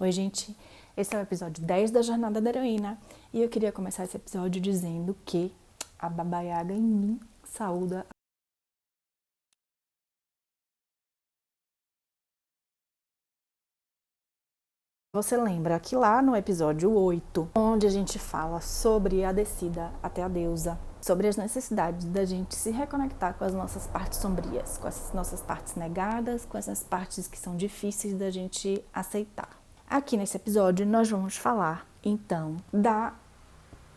Oi, gente, esse é o episódio 10 da Jornada da Heroína e eu queria começar esse episódio dizendo que a Baba Yaga em mim saúda. Você lembra que lá no episódio 8, onde a gente fala sobre a descida até a deusa, sobre as necessidades da gente se reconectar com as nossas partes sombrias, com essas nossas partes negadas, com essas partes que são difíceis da gente aceitar. Aqui nesse episódio nós vamos falar, então, da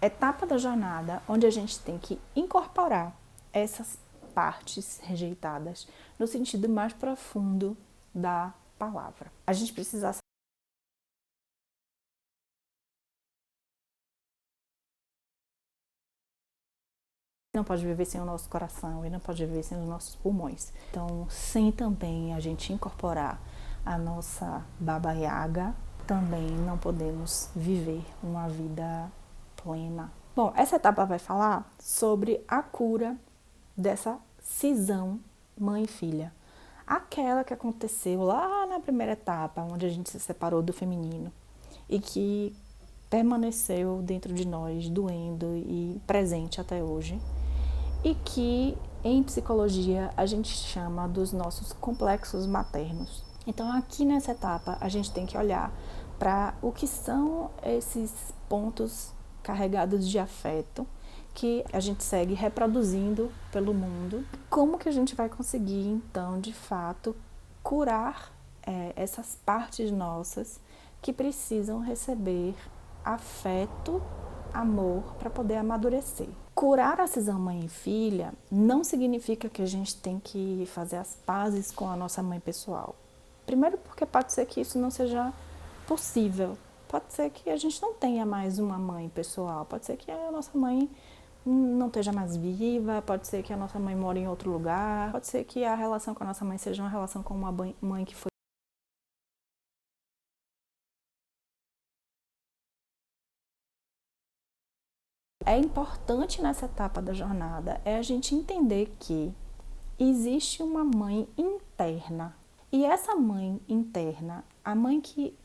etapa da jornada onde a gente tem que incorporar essas partes rejeitadas no sentido mais profundo da palavra. A gente precisa não pode viver sem o nosso coração e não pode viver sem os nossos pulmões. Então, sem também a gente incorporar a nossa Baba Yaga, também não podemos viver uma vida plena. Bom, essa etapa vai falar sobre a cura dessa cisão mãe e filha. Aquela que aconteceu lá na primeira etapa, onde a gente se separou do feminino e que permaneceu dentro de nós, doendo e presente até hoje, e que em psicologia a gente chama dos nossos complexos maternos. Então aqui nessa etapa a gente tem que olhar para o que são esses pontos carregados de afeto que a gente segue reproduzindo pelo mundo. Como que a gente vai conseguir então de fato curar essas partes nossas que precisam receber afeto, amor para poder amadurecer. Curar a cisão mãe e filha não significa que a gente tem que fazer as pazes com a nossa mãe pessoal. Primeiro porque pode ser que isso não seja possível. Pode ser que a gente não tenha mais uma mãe pessoal. Pode ser que a nossa mãe não esteja mais viva. Pode ser que a nossa mãe mora em outro lugar. Pode ser que a relação com a nossa mãe seja uma relação com uma mãe que foi. É importante nessa etapa da jornada a gente entender que existe uma mãe interna. E essa mãe interna, a mãe que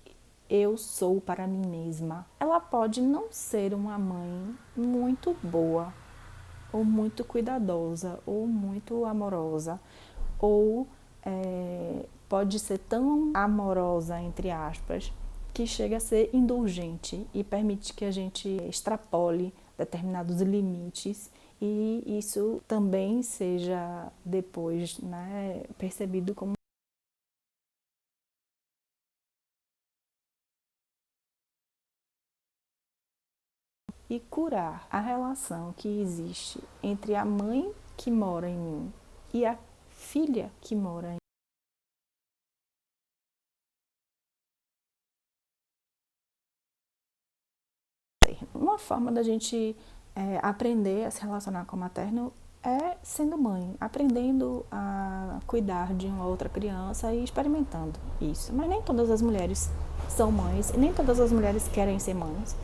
eu sou para mim mesma, ela pode não ser uma mãe muito boa, ou muito cuidadosa, ou muito amorosa, ou pode ser tão amorosa, entre aspas, que chega a ser indulgente e permite que a gente extrapole determinados limites e isso também seja depois, né, percebido como e curar a relação que existe entre a mãe que mora em mim e a filha que mora em mim. Uma forma da gente aprender a se relacionar com o materno é sendo mãe, aprendendo a cuidar de uma outra criança e experimentando isso. Mas nem todas as mulheres são mães, e nem todas as mulheres querem ser mães,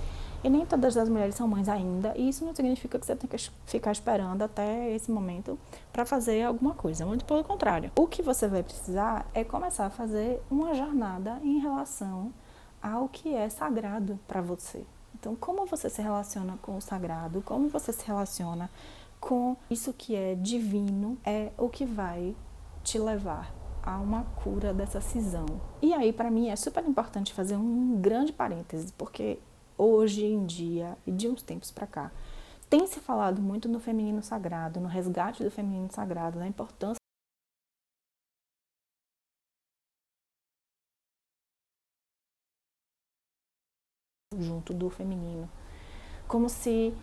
e nem todas as mulheres são mães ainda, e isso não significa que você tem que ficar esperando até esse momento para fazer alguma coisa, muito pelo contrário. O que você vai precisar é começar a fazer uma jornada em relação ao que é sagrado para você. Então, como você se relaciona com o sagrado, como você se relaciona com isso que é divino, é o que vai te levar a uma cura dessa cisão. E aí, para mim, é super importante fazer um grande parêntese, porque hoje em dia, e de uns tempos para cá, tem se falado muito no feminino sagrado, no resgate do feminino sagrado, na importância junto do feminino, como se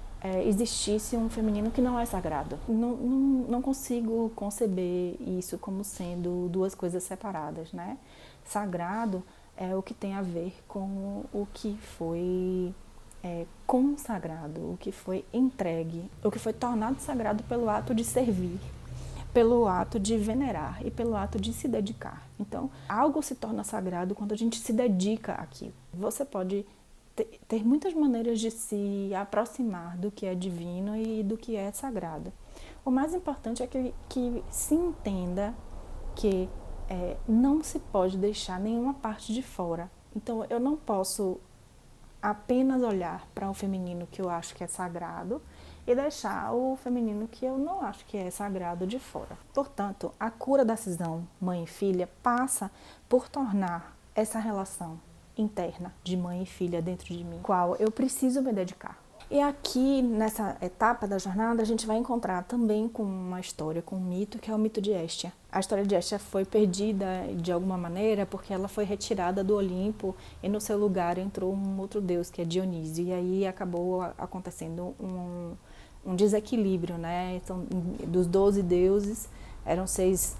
existisse um feminino que não é sagrado. Não consigo conceber isso como sendo duas coisas separadas, né? Sagrado é o que tem a ver com o que foi consagrado, o que foi entregue, o que foi tornado sagrado pelo ato de servir, pelo ato de venerar e pelo ato de se dedicar. Então, algo se torna sagrado quando a gente se dedica àquilo. Você pode ter muitas maneiras de se aproximar do que é divino e do que é sagrado. O mais importante é que se entenda que não se pode deixar nenhuma parte de fora Então eu não posso apenas olhar para o feminino que eu acho que é sagrado e deixar o feminino que eu não acho que é sagrado de fora. Portanto, a cura da cisão mãe e filha passa por tornar essa relação interna de mãe e filha dentro de mim, qual eu preciso me dedicar. E aqui, nessa etapa da jornada, a gente vai encontrar também com uma história, com um mito, que é o mito de Hestia. A história de Hestia foi perdida de alguma maneira porque ela foi retirada do Olimpo e no seu lugar entrou um outro deus, que é Dionísio. E aí acabou acontecendo um desequilíbrio, né? Então, dos 12 deuses, eram 6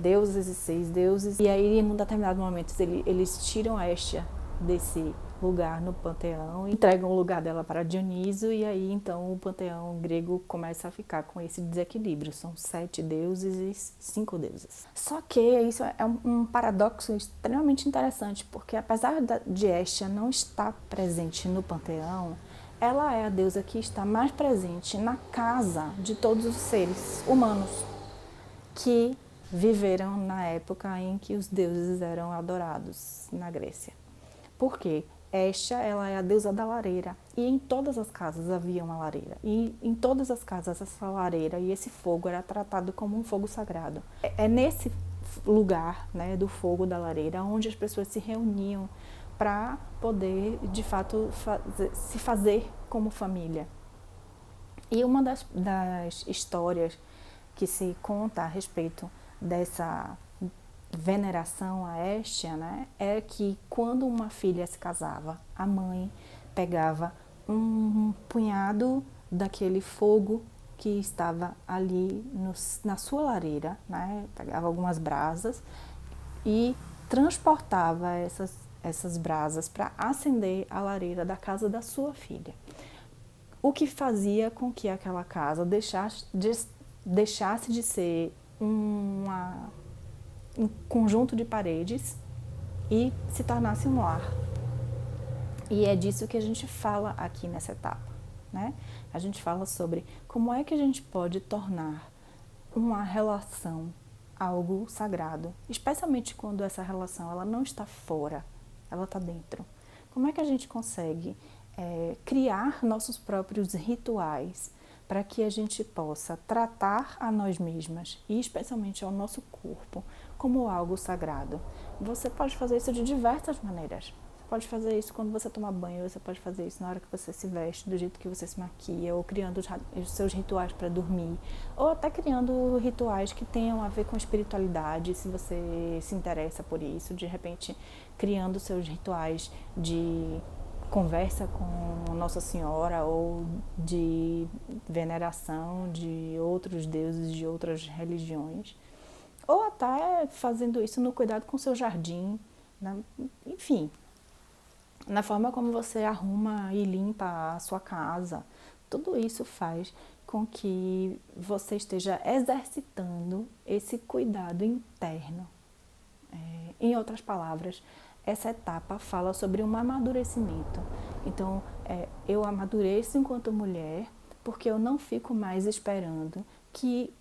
deuses e 6 deuses. E aí, em um determinado momento, eles tiram a Hestia desse lugar no panteão, entregam o lugar dela para Dionísio, e aí então o panteão grego começa a ficar com esse desequilíbrio. São 7 deuses e 5 deusas. Só que isso é um paradoxo extremamente interessante, porque apesar de Hestia não estar presente no panteão, ela é a deusa que está mais presente na casa de todos os seres humanos que viveram na época em que os deuses eram adorados na Grécia. Por quê? Hestia, ela é a deusa da lareira, e em todas as casas havia uma lareira, e em todas as casas essa lareira e esse fogo era tratado como um fogo sagrado. É nesse lugar, né, do fogo da lareira onde as pessoas se reuniam para poder, de fato, se fazer como família. E uma das histórias que se conta a respeito dessa veneração a Hestia, né, é que quando uma filha se casava, a mãe pegava um punhado daquele fogo que estava ali na sua lareira, né, pegava algumas brasas e transportava essas brasas para acender a lareira da casa da sua filha. O que fazia com que aquela casa deixasse de ser um conjunto de paredes e se tornasse um lar. E é disso que a gente fala aqui nessa etapa, né? A gente fala sobre como é que a gente pode tornar uma relação algo sagrado, especialmente quando essa relação ela não está fora, ela está dentro. Como é que a gente consegue criar nossos próprios rituais para que a gente possa tratar a nós mesmas e especialmente ao nosso corpo como algo sagrado? Você pode fazer isso de diversas maneiras. Você pode fazer isso quando você toma banho, você pode fazer isso na hora que você se veste, do jeito que você se maquia, ou criando os seus rituais para dormir, ou até criando rituais que tenham a ver com espiritualidade, se você se interessa por isso, de repente criando seus rituais de conversa com Nossa Senhora ou de veneração de outros deuses de outras religiões, ou até fazendo isso no cuidado com o seu jardim, né? Enfim, na forma como você arruma e limpa a sua casa. Tudo isso faz com que você esteja exercitando esse cuidado interno. Em outras palavras, essa etapa fala sobre um amadurecimento. Então, eu amadureço enquanto mulher porque eu não fico mais esperando que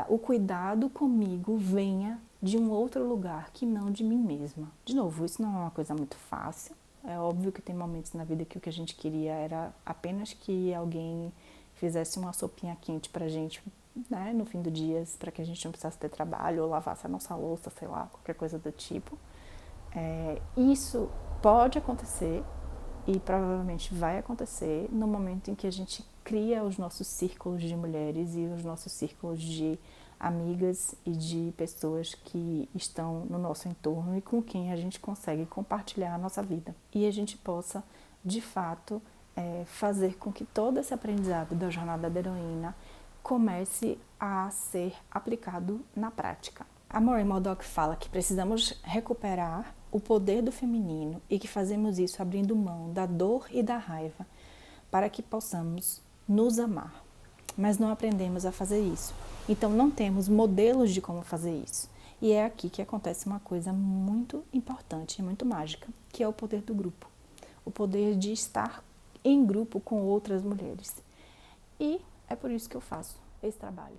o cuidado comigo venha de um outro lugar que não de mim mesma. De novo, isso não é uma coisa muito fácil. É óbvio que tem momentos na vida que o que a gente queria era apenas que alguém fizesse uma sopinha quente pra gente, né, no fim do dia, para que a gente não precisasse ter trabalho ou lavasse a nossa louça, sei lá, qualquer coisa do tipo. Isso pode acontecer e provavelmente vai acontecer no momento em que a gente cria os nossos círculos de mulheres e os nossos círculos de amigas e de pessoas que estão no nosso entorno e com quem a gente consegue compartilhar a nossa vida. E a gente possa, de fato, fazer com que todo esse aprendizado da jornada da heroína comece a ser aplicado na prática. A Maureen Modoc fala que precisamos recuperar o poder do feminino e que fazemos isso abrindo mão da dor e da raiva para que possamos nos amar. Mas não aprendemos a fazer isso. Então não temos modelos de como fazer isso. E é aqui que acontece uma coisa muito importante e muito mágica, que é o poder do grupo. O poder de estar em grupo com outras mulheres. E é por isso que eu faço esse trabalho.